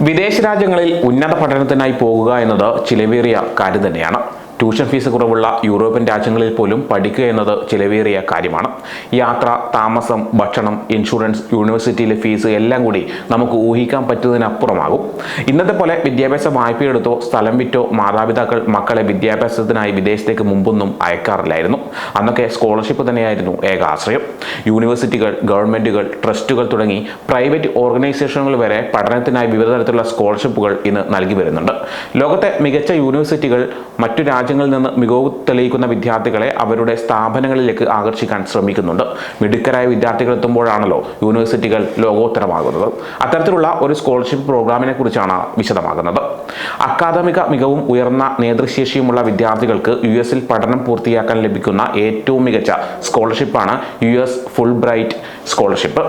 വിദേശ രാജ്യങ്ങളിൽ ഉന്നത പഠനത്തിനായി പോകുക എന്നത് ചിലവേറിയ കാര്യം തന്നെയാണ്. ട്യൂഷൻ ഫീസ് കുറവുള്ള യൂറോപ്യൻ രാജ്യങ്ങളിൽ പോലും പഠിക്കുക എന്നത് ചിലവേറിയ കാര്യമാണ്. യാത്ര, താമസം, ഭക്ഷണം, ഇൻഷുറൻസ്, യൂണിവേഴ്സിറ്റിയിലെ ഫീസ് എല്ലാം കൂടി നമുക്ക് ഊഹിക്കാൻ പറ്റുന്നതിനപ്പുറമാകും. ഇന്നത്തെ പോലെ വിദ്യാഭ്യാസ വായ്പയെടുത്തോ സ്ഥലം വിറ്റോ മാതാപിതാക്കൾ മക്കളെ വിദ്യാഭ്യാസത്തിനായി വിദേശത്തേക്ക് മുമ്പൊന്നും അയക്കാറില്ലായിരുന്നു. അന്നൊക്കെ സ്കോളർഷിപ്പ് തന്നെയായിരുന്നു ഏക ആശ്രയം. യൂണിവേഴ്സിറ്റികൾ, ഗവൺമെന്റുകൾ, ട്രസ്റ്റുകൾ തുടങ്ങി പ്രൈവറ്റ് ഓർഗനൈസേഷനുകൾ വരെ പഠനത്തിനായി വിവിധ തരത്തിലുള്ള സ്കോളർഷിപ്പുകൾ ഇന്ന് നൽകി വരുന്നുണ്ട്. ലോകത്തെ മികച്ച യൂണിവേഴ്സിറ്റികൾ മറ്റു രാജ്യങ്ങളിൽ നിന്ന് മികവ് തെളിയിക്കുന്ന വിദ്യാർത്ഥികളെ അവരുടെ സ്ഥാപനങ്ങളിലേക്ക് ആകർഷിക്കാൻ ശ്രമിക്കുന്നുണ്ട്. മിടുക്കരായ വിദ്യാർത്ഥികൾ എത്തുമ്പോഴാണല്ലോ യൂണിവേഴ്സിറ്റികൾ ലോകോത്തരമാകുന്നത്. അത്തരത്തിലുള്ള ഒരു സ്കോളർഷിപ്പ് പ്രോഗ്രാമിനെ കുറിച്ചാണ് വിശദമാകുന്നത്. അക്കാദമിക മികവും ഉയർന്ന നേതൃശേഷിയുമുള്ള വിദ്യാർത്ഥികൾക്ക് US പഠനം പൂർത്തിയാക്കാൻ ലഭിക്കുന്ന ഏറ്റവും മികച്ച സ്കോളർഷിപ്പാണ് US Fulbright scholarship.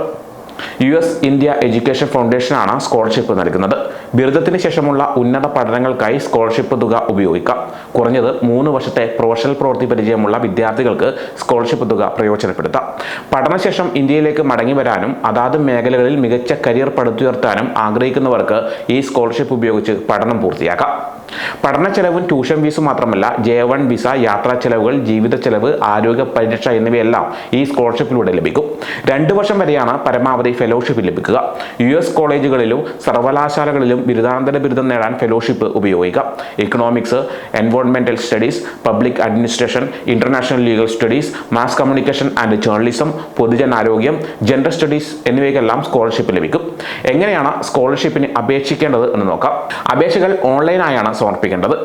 US India education ഫൗണ്ടേഷനാണ് സ്കോളർഷിപ്പ് നൽകുന്നത്. ബിരുദത്തിന് ശേഷമുള്ള ഉന്നത പഠനങ്ങൾക്കായി സ്കോളർഷിപ്പ് തുക ഉപയോഗിക്കാം. കുറഞ്ഞത് 3 വർഷത്തെ പ്രൊഫഷണൽ പ്രവൃത്തി പരിചയമുള്ള വിദ്യാർത്ഥികൾക്ക് സ്കോളർഷിപ്പ് തുക പ്രയോജനപ്പെടുത്താം. പഠനശേഷം ഇന്ത്യയിലേക്ക് മടങ്ങി വരാനും അതാത് മേഖലകളിൽ മികച്ച കരിയർ പടുത്തുയർത്താനും ആഗ്രഹിക്കുന്നവർക്ക് ഈ സ്കോളർഷിപ്പ് ഉപയോഗിച്ച് പഠനം പൂർത്തിയാക്കാം. പഠന ചെലവും ട്യൂഷൻ ഫീസ് മാത്രമല്ല, J1 വിസ, യാത്രാ ചെലവുകൾ, ജീവിത ചെലവ്, ആരോഗ്യ പരിരക്ഷ എന്നിവയെല്ലാം ഈ സ്കോളർഷിപ്പിലൂടെ ലഭിക്കും. 2 വർഷം വരെയാണ് പരമാവധി ഫെലോഷിപ്പ് ലഭിക്കുക. US കോളേജുകളിലും സർവകലാശാലകളിലും ബിരുദാനന്തര ബിരുദം നേടാൻ ഫെലോഷിപ്പ് ഉപയോഗിക്കാം. ഇക്കണോമിക്സ്, എൻവയോൺമെന്റൽ studies, public administration, international legal studies, mass communication and journalism, പൊതുജനാരോഗ്യം, ജെൻഡർ സ്റ്റഡീസ് എന്നിവയ്ക്കെല്ലാം സ്കോളർഷിപ്പ് ലഭിക്കും. എങ്ങനെയാണ് സ്കോളർഷിപ്പിന് അപേക്ഷിക്കേണ്ടത് എന്ന് നോക്കാം. അപേക്ഷകൾ ഓൺലൈനായാണ് സമർപ്പിക്കേണ്ടത്.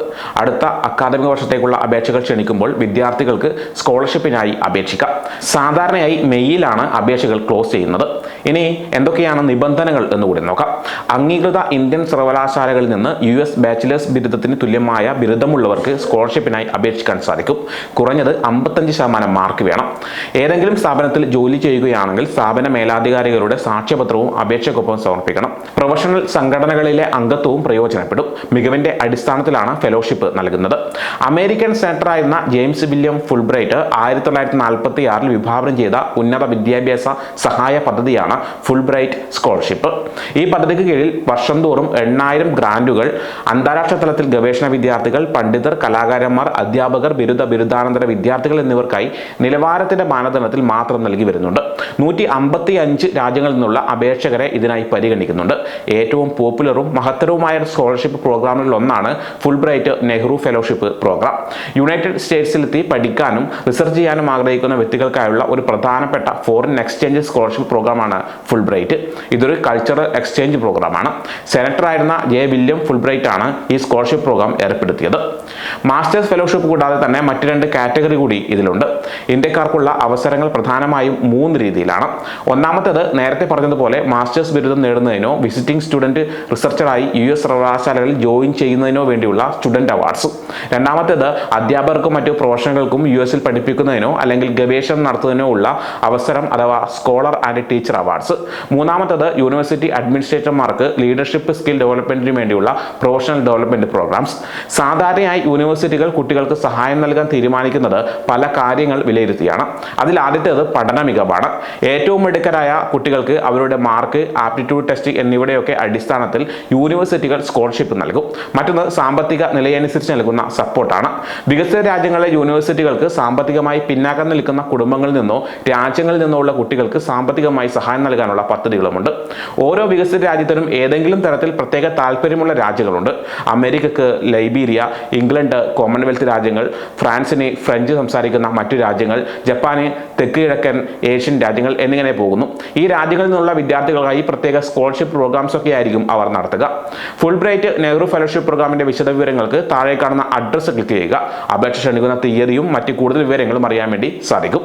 അടുത്ത അക്കാദമിക വർഷത്തേക്കുള്ള അപേക്ഷകൾ ക്ഷണിക്കുമ്പോൾ വിദ്യാർത്ഥികൾക്ക് സ്കോളർഷിപ്പിനായി അപേക്ഷിക്കാം. സാധാരണയായി മെയ്യിലാണ് അപേക്ഷകൾ ക്ലോസ് ചെയ്യുന്നത്. ഇനി എന്തൊക്കെയാണ് നിബന്ധനകൾ എന്നുകൂടി നോക്കാം. അംഗീകൃത ഇന്ത്യൻ സർവകലാശാലകളിൽ നിന്ന് US ബാച്ചിലേഴ്സ് ബിരുദത്തിന് തുല്യമായ ബിരുദമുള്ളവർക്ക് സ്കോളർഷിപ്പിനായി അപേക്ഷിക്കാൻ സാധിക്കും. കുറഞ്ഞത് 55% മാർക്ക് വേണം. ഏതെങ്കിലും സ്ഥാപനത്തിൽ ജോലി ചെയ്യുകയാണെങ്കിൽ സ്ഥാപന മേലധികാരികളുടെ സാക്ഷ്യപത്രവും അപേക്ഷയ്ക്കൊപ്പം സമർപ്പിക്കണം. പ്രൊഫഷണൽ സംഘടനകളിലെ അംഗത്വവും പ്രയോജനപ്പെടും. മികവിന്റെ അടിസ്ഥാനത്തിലാണ് ഫെലോഷിപ്പ് നൽകുന്നത്. അമേരിക്കൻ സെനറ്ററായിരുന്ന ജെയിംസ് വില്യം ഫുൾബ്രൈറ്റ് 1946 വിഭാവനം ചെയ്ത ഉന്നത വിദ്യാഭ്യാസ സഹായ പദ്ധതിയാണ് ഫുൾബ്രൈറ്റ് സ്കോളർഷിപ്പ്. ഈ പദ്ധതിക്ക് കീഴിൽ വർഷം തോറും 8000 ഗ്രാന്റുകൾ അന്താരാഷ്ട്ര തലത്തിൽ ഗവേഷണ വിദ്യാർത്ഥികൾ, പണ്ഡിതർ, കലാകാരന്മാർ, അധ്യാപകർ, ബിരുദാനന്തര വിദ്യാർത്ഥികൾ എന്നിവർക്കായി നിലവാരത്തിന്റെ മാനദണ്ഡത്തിൽ മാത്രം നൽകി വരുന്നുണ്ട്. 155 രാജ്യങ്ങളിൽ നിന്നുള്ള അപേക്ഷകരെ ഇതിനായി പരിഗണിക്കുന്നുണ്ട്. ഏറ്റവും പോപ്പുലറും മഹത്തരവുമായ സ്കോളർഷിപ്പ് പ്രോഗ്രാമുകളിൽ ഒന്നാണ് Fulbright Nehru fellowship programme. United സ്റ്റേറ്റ്സിലെത്തി പഠിക്കാനും റിസർച്ച് ചെയ്യാനും ആഗ്രഹിക്കുന്ന വ്യക്തികൾക്കായുള്ള ഒരു പ്രധാനപ്പെട്ട ഫോറിൻ എക്സ്ചേഞ്ച് സ്കോളർഷിപ്പ് പ്രോഗ്രാമാണ് ഫുൾബ്രൈറ്റ്. ഇതൊരു കൾച്ചറൽ എക്സ്ചേഞ്ച് പ്രോഗ്രാമാണ്. സെനറ്ററായിരുന്ന വില്യം ഫുൾബ്രൈറ്റ് ആണ് ഈ സ്കോളർഷിപ്പ് പ്രോഗ്രാം ഏർപ്പെടുത്തിയത്. മാസ്റ്റേഴ്സ് ഫെലോഷിപ്പ് കൂടാതെ തന്നെ മറ്റ് 2 കാറ്റഗറി കൂടി ഇതിലുണ്ട്. ഇന്ത്യക്കാർക്കുള്ള അവസരങ്ങൾ പ്രധാനമായും 3 രീതിയിലാണ്. ഒന്നാമത്തേത് നേരത്തെ പറഞ്ഞതുപോലെ മാസ്റ്റേഴ്സ് ബിരുദം നേടുന്നതിനോ വിസിറ്റിംഗ് സ്റ്റുഡന്റ് റിസർച്ചറായി US സർവകലാശാലകളിൽ ജോയിൻ ചെയ്യുന്നതിനോ വേണ്ടിയുള്ള സ്റ്റുഡന്റ് അവാർഡ്സ്. രണ്ടാമത്തേത് അധ്യാപകർക്കും മറ്റു പ്രൊഫഷണലുകൾക്കും US പഠിപ്പിക്കുന്നതിനോ അല്ലെങ്കിൽ ഗവേഷണം നടത്തുന്നതിനോ ഉള്ള അവസരം അഥവാ സ്കോളർ ആൻഡ് ടീച്ചർ അവാർഡ്സ്. മൂന്നാമത്തേത് യൂണിവേഴ്സിറ്റി അഡ്മിനിസ്ട്രേറ്റർമാർക്ക് ലീഡർഷിപ്പ് സ്കിൽ ഡെവലപ്മെന്റിന് വേണ്ടിയുള്ള പ്രൊഫഷണൽ ഡെവലപ്മെന്റ് പ്രോഗ്രാംസ്. സാധാരണയായി യൂണിവേഴ്സിറ്റികൾ കുട്ടികൾക്ക് സഹായം നൽകാൻ തീരുമാനിക്കുന്നത് പല കാര്യങ്ങൾ വിലയിരുത്തിയാണ്. അതിൽ ആദ്യത്തേത് പഠന മികവാണ്. ഏറ്റവും മിടുക്കരായ കുട്ടികൾക്ക് അവരുടെ മാർക്ക്, ആപ്റ്റിറ്റ്യൂഡ് ടെസ്റ്റ് എന്നിവയുടെയൊക്കെ അടിസ്ഥാനത്തിൽ യൂണിവേഴ്സിറ്റികൾ സ്കോളർഷിപ്പ് നൽകും. മറ്റൊന്ന് സാമ്പത്തിക നിലയനുസരിച്ച് നൽകുന്ന സപ്പോർട്ടാണ്. വികസിത രാജ്യങ്ങളിലെ യൂണിവേഴ്സിറ്റികൾക്ക് സാമ്പത്തികമായി പിന്നാക്കം നിൽക്കുന്ന കുടുംബങ്ങളിൽ നിന്നോ രാജ്യങ്ങളിൽ നിന്നോ ഉള്ള കുട്ടികൾക്ക് സാമ്പത്തികമായി സഹായം നൽകാനുള്ള പദ്ധതികളുമുണ്ട്. ഓരോ വികസിത രാജ്യത്തിനും ഏതെങ്കിലും തരത്തിൽ പ്രത്യേക താല്പര്യമുള്ള രാജ്യങ്ങളുണ്ട്. അമേരിക്കക്ക് ലൈബീരിയ, ഇംഗ്ലണ്ട് കോമൺവെൽത്ത് രാജ്യങ്ങൾ, ഫ്രാൻസിന് ഫ്രഞ്ച് സംസാരിക്കുന്ന മറ്റു രാജ്യങ്ങൾ, ജപ്പാന് തെക്ക് കിഴക്കൻ ഏഷ്യൻ രാജ്യങ്ങൾ എന്നിങ്ങനെ പോകുന്നു. ഈ രാജ്യങ്ങളിൽ നിന്നുള്ള വിദ്യാർത്ഥികൾക്കായി പ്രത്യേക സ്കോളർഷിപ്പ് പ്രോഗ്രാംസ് ഒക്കെ ആയിരിക്കും അവർ നടത്തുക. ഫുൾബ്രൈറ്റ് നെഹ്റു ഫെലോഷിപ്പ് പ്രോഗ്രാമിന്റെ വിശദവിവരങ്ങൾക്ക് താഴെ കാണുന്ന അഡ്രസ്സ് ക്ലിക്ക് ചെയ്യുക. അപേക്ഷ ക്ഷണിക്കുന്ന തീയതിയും മറ്റ് കൂടുതൽ വിവരങ്ങളും അറിയാൻ വേണ്ടി സാധിക്കും.